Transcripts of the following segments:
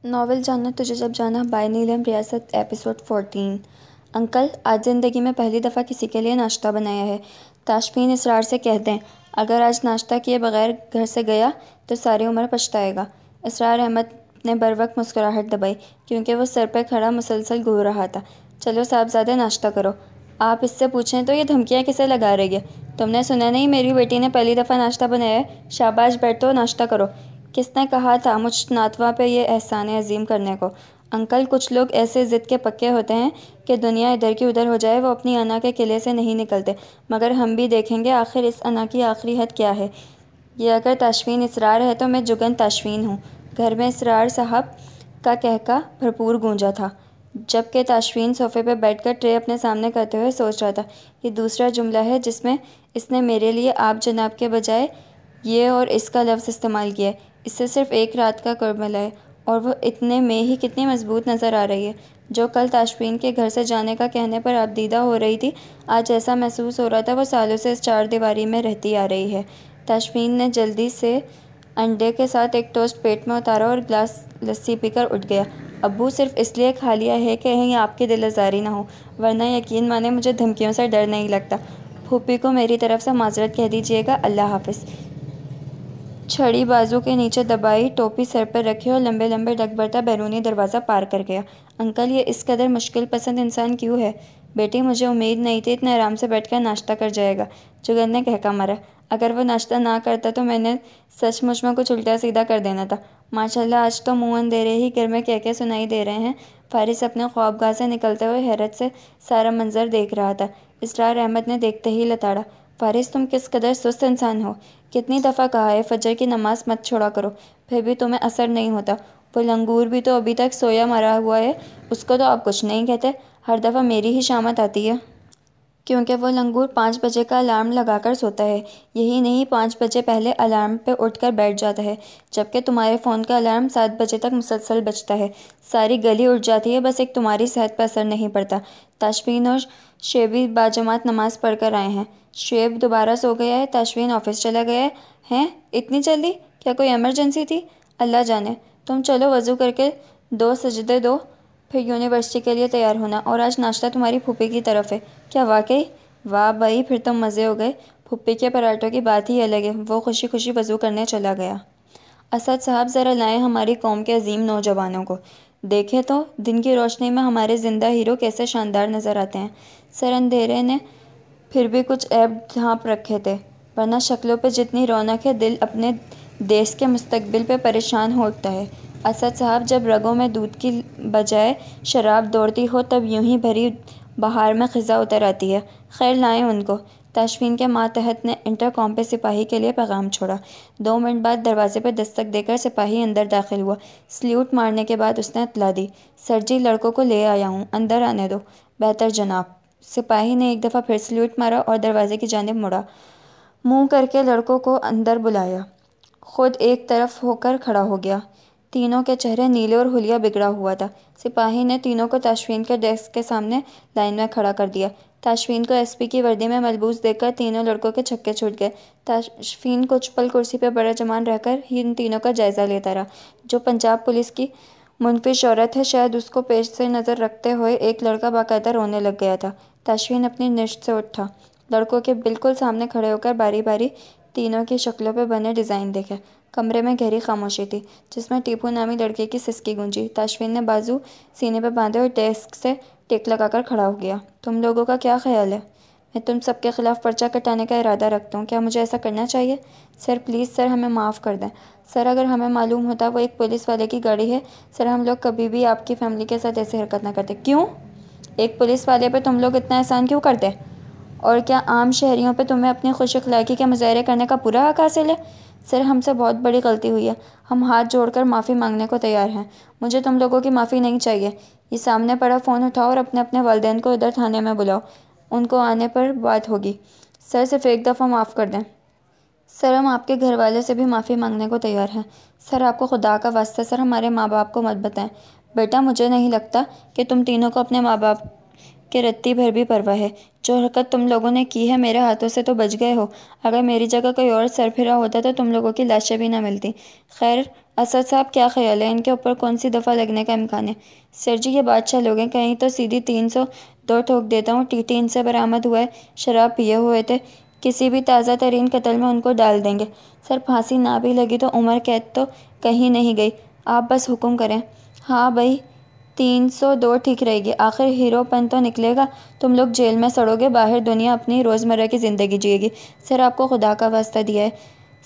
Novel جاننا تجھے جب جانا بائے نیلم ریاست ایپیسوڈ 14۔ انکل، آج زندگی میں پہلی دفعہ کسی کے لیے ناشتہ بنایا ہے۔ تاشفین اسرار سے کہہ دیں اگر آج ناشتہ کیے بغیر گھر سے گیا تو ساری عمر پچھتائے گا۔ اسرار احمد نے بروقت مسکراہٹ دبائی کیونکہ وہ سر پہ کھڑا مسلسل گھور رہا تھا۔ چلو صاحبزادے ناشتہ کرو۔ آپ اس سے پوچھیں تو یہ دھمکیاں کسے لگا رہی ہے؟ تم نے سنا نہیں میری بیٹی نے پہلی دفعہ ناشتہ بنایا ہے؟ شاباش بیٹھو ناشتہ کرو۔ کس نے کہا تھا مجھ ناتواں پہ یہ احسان عظیم کرنے کو؟ انکل، کچھ لوگ ایسے ضد کے پکے ہوتے ہیں کہ دنیا ادھر کی ادھر ہو جائے وہ اپنی انا کے قلعے سے نہیں نکلتے، مگر ہم بھی دیکھیں گے آخر اس انا کی آخری حد کیا ہے۔ یہ اگر تاشفین اسرار ہے تو میں جگن تاشفین ہوں۔ گھر میں اسرار صاحب کا کہکہ بھرپور گونجا تھا، جبکہ تاشفین صوفے پہ بیٹھ کر ٹرے اپنے سامنے کرتے ہوئے سوچ رہا تھا۔ یہ دوسرا جملہ ہے جس میں اس نے میرے لیے آپ جناب کے بجائے یہ اور اس کا لفظ استعمال کیا ہے۔ اس سے صرف ایک رات کا قرب ملا ہے اور وہ اتنے میں ہی کتنی مضبوط نظر آ رہی ہے۔ جو کل تاشفین کے گھر سے جانے کا کہنے پر آبدیدہ ہو رہی تھی، آج ایسا محسوس ہو رہا تھا وہ سالوں سے اس چار دیواری میں رہتی آ رہی ہے۔ تاشفین نے جلدی سے انڈے کے ساتھ ایک ٹوسٹ پیٹ میں اتارا اور گلاس لسی پی کر اٹھ گیا۔ ابو، صرف اس لیے کھا لیا ہے کہ کہیں آپ کی دل آزاری نہ ہو، ورنہ یقین مانیں مجھے دھمکیوں سے ڈر نہیں لگتا۔ پھوپھی کو میری طرف سے معذرت کہہ دیجیے گا۔ اللہ حافظ۔ چھڑی بازو کے نیچے دبائی، ٹوپی سر پر رکھی اور لمبے لمبے ڈگ برتا بیرونی دروازہ پار کر گیا۔ انکل، یہ اس قدر مشکل پسند انسان کیوں ہے؟ بیٹی، مجھے امید نہیں تھی اتنے آرام سے بیٹھ کر ناشتہ کر جائے گا۔ جگن نے کہکا مارا۔ اگر وہ ناشتہ نہ کرتا تو میں نے سچ مچ میں کچھ الٹا سیدھا کر دینا تھا۔ ماشاءاللہ، آج تو منہ اندھیرے ہی گھر میں کہکے سنائی دے رہے ہیں۔ فارس اپنے خوابگاہ سے نکلتے ہوئے حیرت سے سارا منظر دیکھ رہا تھا۔ اسرار احمد نے دیکھتے ہی لتاڑا، فارس تم کس قدر سست انسان ہو! کتنی دفعہ کہا ہے فجر کی نماز مت چھوڑا کرو، پھر بھی تمہیں اثر نہیں ہوتا۔ وہ لنگور بھی تو ابھی تک سویا مرا ہوا ہے، اس کو تو آپ کچھ نہیں کہتے۔ ہر دفعہ میری ہی شامت آتی ہے، کیونکہ وہ لنگور 5 بجے کا الارم لگا کر سوتا ہے۔ یہی نہیں، 5 بجے پہلے الارم پہ اٹھ کر بیٹھ جاتا ہے، جبکہ تمہارے فون کا الارم 7 بجے تک مسلسل بجتا ہے۔ ساری گلی اٹھ جاتی ہے، بس ایک تمہاری صحت پہ اثر نہیں پڑتا۔ تاشفین اور شیبی باجماعت نماز پڑھ کر آئے ہیں۔ شعیب دوبارہ سو گیا ہے، تاشفین آفس چلا گیا ہے۔ ہیں؟ اتنی جلدی؟ کیا کوئی ایمرجنسی تھی؟ اللہ جانے۔ تم چلو وضو کر کے 2 سجدے دو، پھر یونیورسٹی کے لیے تیار ہونا، اور آج ناشتہ تمہاری پھوپھی کی طرف ہے۔ کیا واقعی؟ واہ بھائی، پھر تو مزے ہو گئے۔ پھوپھی کے پراٹھوں کی بات ہی الگ ہے۔ وہ خوشی خوشی وضو کرنے چلا گیا۔ اسد صاحب، ذرا لائیں ہماری قوم کے عظیم نوجوانوں کو۔ دیکھیں تو دن کی روشنی میں ہمارے زندہ ہیرو کیسے شاندار نظر آتے ہیں۔ سر اندھیرے نے پھر بھی کچھ عیب ڈھانپ رکھے تھے، ورنہ شکلوں پہ جتنی رونق ہے دل اپنے دیس کے مستقبل پہ پریشان ہو اٹھتا ہے۔ اسد صاحب، جب رگوں میں دودھ کی بجائے شراب دوڑتی ہو تب یوں ہی بھری بہار میں خزاں اتر آتی ہے۔ خیر، لائیں ان کو۔ تاشفین کے ماتحت نے انٹر کام پہ سپاہی کے لیے پیغام چھوڑا۔ 2 منٹ بعد دروازے پہ دستک دے کر سپاہی اندر داخل ہوا۔ سلیوٹ مارنے کے بعد اس نے اطلاع دی، سر جی، لڑکوں کو لے آیا ہوں، اندر آنے دو۔ بہتر جناب۔ سپاہی نے ایک دفعہ پھر سلیوٹ مارا اور دروازے کی جانب مڑا، منہ کر کے لڑکوں کو اندر بلایا، خود ایک طرف ہو کر کھڑا ہو گیا۔ تینوں کے چہرے نیلے اور حلیہ بگڑا ہوا تھا۔ سپاہی نے تینوں کو تاشفین کے ڈیسک کے سامنے لائن میں کھڑا کر دیا۔ تاشفین کو ایس پی کی وردی میں ملبوس دیکھ کر تینوں لڑکوں کے چھکے چھوٹ گئے۔ تاشفین کچھ پل کرسی پہ براجمان رہ کر ہی ان تینوں کا جائزہ لیتا رہا۔ جو پنجاب پولیس کی منفی شہرت ہے، شاید اس کو پیش نظر رکھتے ہوئے ایک لڑکا باقاعدہ رونے لگ گیا تھا۔ تاشفین اپنی نشست سے اٹھا، لڑکوں کے بالکل سامنے کھڑے ہو کر باری باری تینوں کی شکلوں پہ بنے ڈیزائن دیکھے۔ کمرے میں گہری خاموشی تھی، جس میں ٹیپو نامی لڑکے کی سسکی گونجی۔ تاشفین نے بازو سینے پہ باندھے اور ڈیسک سے ٹیک لگا کر کھڑا ہو گیا۔ تم لوگوں کا کیا خیال ہے؟ میں تم سب کے خلاف پرچہ کٹانے کا ارادہ رکھتا ہوں۔ کیا مجھے ایسا کرنا چاہیے؟ سر پلیز سر، ہمیں معاف کر دیں۔ سر، اگر ہمیں معلوم ہوتا وہ ایک پولیس والے کی گاڑی ہے، سر ہم لوگ کبھی بھی آپ کی فیملی کے ساتھ ایسی حرکت نہ کرتے۔ کیوں؟ ایک پولیس والے پہ تم لوگ اتنا احسان کیوں کرتے؟ اور کیا عام شہریوں پہ تمہیں اپنی خوش اخلاقی کے مظاہرے کرنے کا پورا حق حاصل ہے؟ سر، ہم سے بہت بڑی غلطی ہوئی ہے، ہم ہاتھ جوڑ کر معافی مانگنے کو تیار ہیں۔ مجھے تم لوگوں کی معافی نہیں چاہیے۔ یہ سامنے پڑا فون اٹھاؤ اور اپنے اپنے والدین کو ادھر تھانے میں بلاؤ، ان کو آنے پر بات ہوگی۔ سر، صرف ایک دفعہ معاف کر دیں۔ سر، ہم آپ کے گھر والے سے بھی معافی مانگنے کو تیار ہیں۔ سر، آپ کو خدا کا واسطہ سر ہمارے ماں باپ کو مت بتائیں۔ بیٹا، مجھے نہیں لگتا کہ تم تینوں کو اپنے ماں باپ کے رتی بھر بھی پرواہ ہے۔ جو حرکت تم لوگوں نے کی ہے، میرے ہاتھوں سے تو بچ گئے ہو، اگر میری جگہ کوئی اور سر پھرا ہوتا تو تم لوگوں کی لاشیں بھی نہ ملتی۔ خیر، اسد صاحب کیا خیال ہے، ان کے اوپر کون سی دفعہ لگنے کا امکان ہے؟ سر جی یہ بادشاہ لوگ ہیں، کہیں تو سیدھی 302 ٹھوک دیتا ہوں۔ ٹی ٹی ان سے برآمد ہوا ہے، شراب پیے ہوئے تھے، کسی بھی تازہ ترین قتل میں ان کو ڈال دیں گے۔ سر پھانسی نہ بھی لگی تو عمر قید تو کہیں نہیں گئی، آپ بس حکم کریں۔ ہاں بھائی 302 ٹھیک رہے گی، آخر ہیرو پن تو نکلے گا، تم لوگ جیل میں سڑو گے، باہر دنیا اپنی روزمرہ کی زندگی جیے گی۔ سر آپ کو خدا کا واسطہ دیا ہے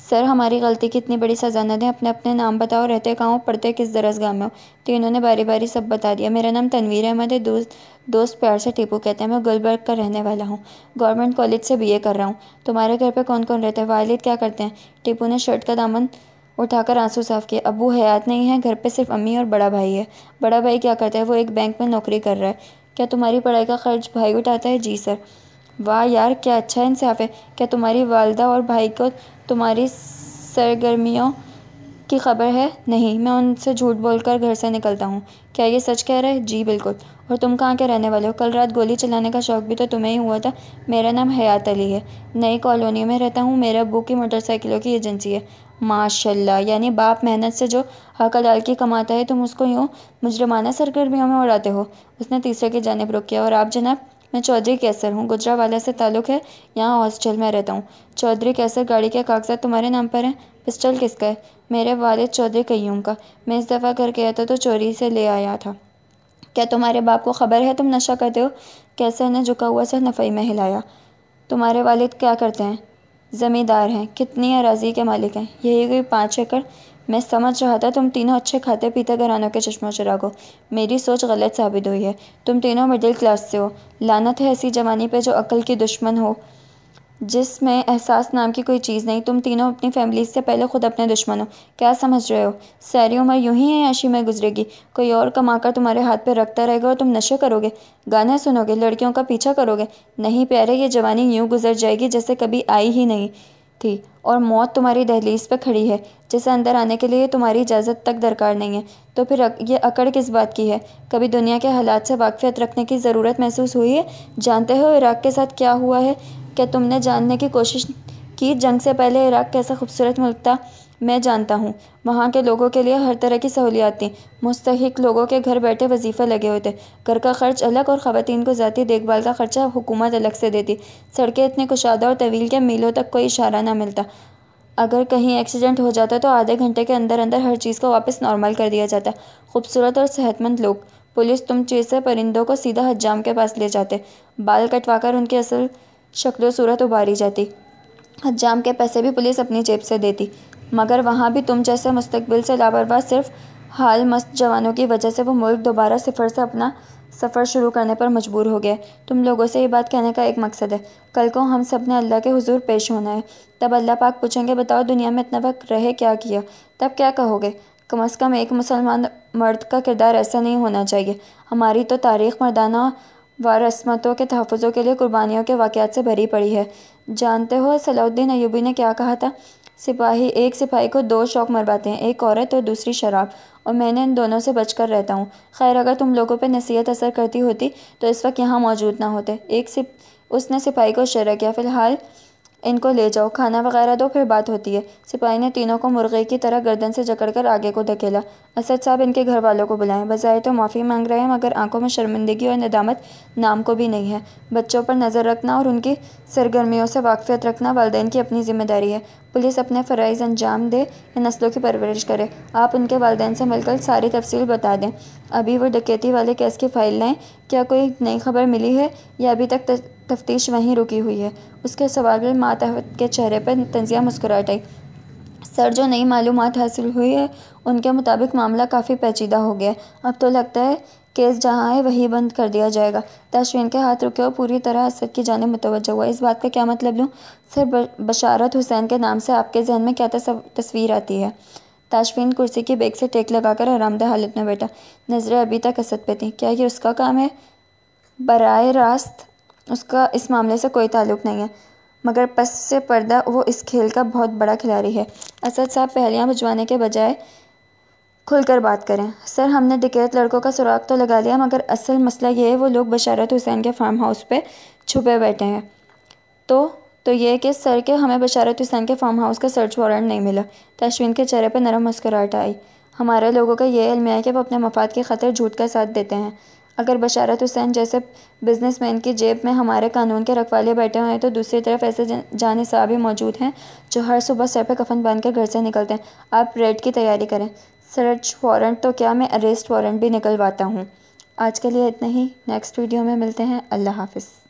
سر، ہماری غلطی کی اتنی بڑی سزا نہ دیں، اپنے اپنے نام بتاؤ، رہتے کہاں ہو، پڑھتے کس درسگاہ میں ہو؟ تینوں نے باری باری سب بتا دیا۔ میرا نام تنویر احمد ہے، دوست پیار سے ٹیپو کہتے ہیں، میں گلبرگ کا رہنے والا ہوں، گورنمنٹ کالج سے BA کر رہا ہوں۔ تمہارے گھر پہ کون کون رہتا ہے، والد کیا کرتے ہیں؟ ٹیپو نے شرٹ کا دامن اٹھا کر آنسو صاف کیے۔ ابو حیات نہیں ہے، گھر پہ صرف امی اور بڑا بھائی ہے۔ بڑا بھائی کیا کرتا ہے؟ وہ ایک بینک میں نوکری کر رہا ہے۔ کیا تمہاری پڑھائی کا خرچ بھائی اٹھاتا ہے؟ جی سر۔ واہ یار کیا اچھا انصاف ہے۔ کیا تمہاری والدہ اور بھائی کو تمہاری سرگرمیوں کی خبر ہے؟ نہیں، میں ان سے جھوٹ بول کر گھر سے نکلتا ہوں۔ کیا یہ سچ کہہ رہے؟ جی بالکل۔ اور تم کہاں کے رہنے والے ہو؟ کل رات گولی چلانے کا شوق بھی تو تمہیں ہی ہوا تھا۔ میرا نام حیات علی ہے، نئی کالونی میں رہتا ہوں، میرے ابو کی موٹر سائیکلوں کی ایجنسی ہے۔ ماشاءاللہ، یعنی باپ محنت سے جو حق حلال کی کماتا ہے تم اس کو یوں مجرمانہ سرگرمیوں میں اڑاتے ہو؟ اس نے تیسرے کی جانب رخ کیا۔ اور آپ جناب؟ میں چودھری کیسر ہوں، گجرانوالہ سے تعلق ہے، یہاں ہاسٹل میں رہتا ہوں۔ چودھری کیسر گاڑی کے کاغذات تمہارے نام پر ہیں؟ پسٹل کس کا ہے؟ میرے والد چودھری قیوم کا، میں اس دفعہ گھر گیا تھا تو چوری سے لے آیا تھا۔ کیا تمہارے باپ کو خبر ہے تم نشہ کرتے ہو؟ کیسر نے جھکا ہوا سر نفی میں ہلایا۔ تمہارے والد کیا کرتے ہیں؟ زمیندار ہیں۔ کتنی اراضی کے مالک ہیں؟ یہی کوئی 5 ایکڑ۔ میں سمجھ رہا تھا تم تینوں اچھے کھاتے پیتے گھرانوں کے چشم و چراغ ہو، میری سوچ غلط ثابت ہوئی ہے۔ تم تینوں مڈل کلاس سے ہو، لعنت ہے ایسی جوانی پہ جو عقل کی دشمن ہو، جس میں احساس نام کی کوئی چیز نہیں۔ تم تینوں اپنی فیملیز سے پہلے خود اپنے دشمن ہو، کیا سمجھ رہے ہو؟ ساری عمر یوں ہی عیاشی میں گزرے گی، کوئی اور کما کر تمہارے ہاتھ پہ رکھتا رہے گا اور تم نشے کرو گے، گانے سنو گے، لڑکیوں کا پیچھا کرو گے۔ نہیں پیارے، یہ جوانی یوں گزر جائے گی جیسے کبھی آئی ہی نہیں تھی، اور موت تمہاری دہلیز پہ کھڑی ہے جسے اندر آنے کے لیے تمہاری اجازت تک درکار نہیں ہے۔ تو پھر یہ اکڑ کس بات کی ہے؟ کبھی دنیا کے حالات سے واقفیت رکھنے کی ضرورت محسوس ہوئی ہے؟ جانتے ہو عراق کے ساتھ کیا ہوا ہے؟ کیا تم نے جاننے کی کوشش کی جنگ سے پہلے عراق کیسا خوبصورت ملک تھا؟ میں جانتا ہوں، وہاں کے لوگوں کے لیے ہر طرح کی سہولیات تھیں، مستحق لوگوں کے گھر بیٹھے وظیفے لگے ہوئے تھے، گھر کا خرچ الگ اور خواتین کو ذاتی دیکھ بھال کا خرچہ حکومت الگ سے دیتی، سڑکیں اتنی کشادہ اور طویل کہ میلوں تک کوئی اشارہ نہ ملتا، اگر کہیں ایکسیڈنٹ ہو جاتا تو آدھے گھنٹے کے اندر اندر ہر چیز کو واپس نارمل کر دیا جاتا، خوبصورت اور صحت مند لوگ، پولیس تم جیسے پرندوں کو سیدھا حجام کے پاس لے جاتے، بال کٹوا کر ان کی اصل شکل و صورت ابھاری جاتی، حجام کے پیسے بھی پولیس اپنی جیب سے دیتی، مگر وہاں بھی تم جیسے مستقبل سے لاپرواہ صرف حال مست جوانوں کی وجہ سے وہ ملک دوبارہ صفر سے اپنا سفر شروع کرنے پر مجبور ہو گیا۔ تم لوگوں سے یہ بات کہنے کا ایک مقصد ہے، کل کو ہم سب نے اللہ کے حضور پیش ہونا ہے، تب اللہ پاک پوچھیں گے بتاؤ دنیا میں اتنا وقت رہے کیا کیا؟ تب کیا کہو گے؟ کم از کم ایک مسلمان مرد کا کردار ایسا نہیں ہونا چاہیے۔ ہماری تو تاریخ مردانہ وارثمتوں کے تحفظوں کے لیے قربانیوں کے واقعات سے بھری پڑی ہے۔ جانتے ہو صلاح الدین ایوبی نے کیا کہا تھا؟ ایک سپاہی کو 2 شوق مرواتے ہیں، ایک عورت اور دوسری شراب، اور میں نے ان دونوں سے بچ کر رہتا ہوں۔ خیر اگر تم لوگوں پہ نصیحت اثر کرتی ہوتی تو اس وقت یہاں موجود نہ ہوتے۔ اس نے سپاہی کو اشارہ کیا، فی الحال ان کو لے جاؤ، کھانا وغیرہ دو، پھر بات ہوتی ہے۔ سپاہی نے تینوں کو مرغے کی طرح گردن سے جکڑ کر آگے کو دھکیلا۔ اسد صاحب ان کے گھر والوں کو بلائیں، بظاہر تو معافی مانگ رہے ہیں مگر آنکھوں میں شرمندگی اور ندامت نام کو بھی نہیں ہے۔ بچوں پر نظر رکھنا اور ان کی سرگرمیوں سے واقفیت رکھنا والدین کی اپنی ذمہ داری ہے۔ پولیس اپنے فرائض انجام دے یا نسلوں کی پرورش کرے، آپ ان کے والدین سے مل کر ساری تفصیل بتا دیں۔ ابھی وہ ڈکیتی والے کیس کی فائل لائیں، کیا کوئی نئی خبر ملی ہے یا ابھی تک تفتیش وہیں رکی ہوئی ہے؟ اس کے سوال پر ماتحت کے چہرے پر طنزیہ مسکراہٹ آئی۔ سر جو نئی معلومات حاصل ہوئی ہے ان کے مطابق معاملہ کافی پیچیدہ ہو گیا ہے، اب تو لگتا ہے کیس جہاں ہے وہیں بند کر دیا جائے گا۔ تاشفین کے ہاتھ رکے اور پوری طرح اسد کی جانب متوجہ ہوا۔ اس بات کا کیا مطلب لوں؟ سر بشارت حسین کے نام سے آپ کے ذہن میں کیا تصویر آتی ہے؟ تاشفین کرسی کی بیک سے ٹیک لگا کر آرام دہ حالت میں بیٹھا، نظریں ابھی تک اسد پہ تھیں۔ کیا یہ اس کا کام ہے؟ براہ راست اس کا اس معاملے سے کوئی تعلق نہیں ہے، مگر پس سے پردہ وہ اس کھیل کا بہت بڑا کھلاڑی ہے۔ اسد صاحب پہلیاں بجھوانے کے بجائے کھل کر بات کریں۔ سر ہم نے ڈکیت لڑکوں کا سراغ تو لگا لیا مگر اصل مسئلہ یہ ہے وہ لوگ بشارت حسین کے فارم ہاؤس پہ چھپے بیٹھے ہیں۔ تو تو یہ کہ سر کہ ہمیں بشارت حسین کے فارم ہاؤس کا سرچ وارنٹ نہیں ملا۔ تشفین کے چہرے پہ نرم مسکراہٹ آئی۔ ہمارے لوگوں کا یہ علم ہے کہ وہ اپنے مفاد کی خاطر جھوٹ کا ساتھ دیتے ہیں۔ اگر بشارت حسین جیسے بزنس مین کی جیب میں ہمارے قانون کے رکھوالے بیٹھے ہوئے ہیں تو دوسری طرف ایسے جانصاف بھی موجود ہیں جو ہر صبح سر پہ کفن باندھ کر گھر سے نکلتے ہیں۔ آپ ریڈ کی تیاری کریں۔ سرچ وارنٹ تو کیا، میں اریسٹ وارنٹ بھی نکلواتا ہوں۔ آج کے لیے اتنا ہی، نیکسٹ ویڈیو میں ملتے ہیں۔ اللہ حافظ۔